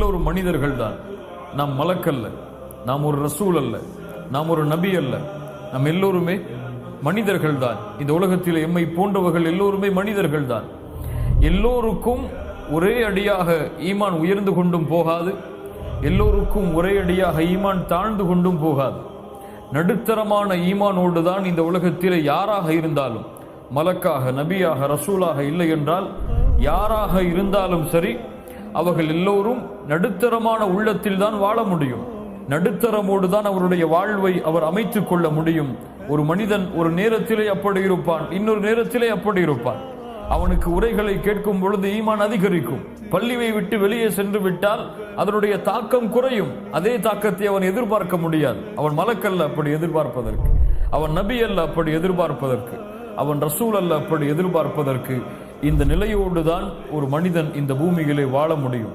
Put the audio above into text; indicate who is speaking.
Speaker 1: எல்லோரும் மனிதர்கள் தான். நாம் மலக்கல்ல, நாம் ஒரு ரசூல் அல்ல, நாம் ஒரு நபி அல்ல. நாம் எல்லோருமே மனிதர்கள் தான். இந்த உலகத்தில் எம்மை போன்றவர்கள் எல்லோருமே மனிதர்கள் தான். எல்லோருக்கும் ஒரே அடியாக ஈமான் உயர்ந்து கொண்டும் போகாது, எல்லோருக்கும் ஒரே அடியாக ஈமான் தாழ்ந்து கொண்டும் போகாது. நடுத்தரமான ஈமானோடு தான் இந்த உலகத்தில் யாராக இருந்தாலும், மலக்காக, நபியாக, ரசூலாக இல்லை என்றால் யாராக இருந்தாலும் சரி, அவர்கள் எல்லோரும் நடுத்தரமான உள்ளத்தில் தான் வாழ முடியும். நடுத்தரமோடு தான் அவருடைய வாழ்வை அவர் அமைத்துக் கொள்ள முடியும். ஒரு மனிதன் ஒரு நேரத்திலே அப்படி இருப்பான், இன்னொரு நேரத்திலே அப்படி இருப்பான். அவனுக்கு உரைகளை கேட்கும் பொழுது ஈமான் அதிகரிக்கும். பள்ளியை விட்டு வெளியே சென்று விட்டால் அதனுடைய தாக்கம் குறையும். அதே தாக்கத்தை அவன் எதிர்பார்க்க முடியாது. அவன் மலக்கல்ல அப்படி எதிர்பார்ப்பதற்கு, அவன் நபி அல்ல அப்படி எதிர்பார்ப்பதற்கு, அவன் ரசூல் அல்ல அப்படி எதிர்பார்ப்பதற்கு. இந்த நிலையோடு தான் ஒரு மனிதன் இந்த பூமியிலே வாழ முடியும்.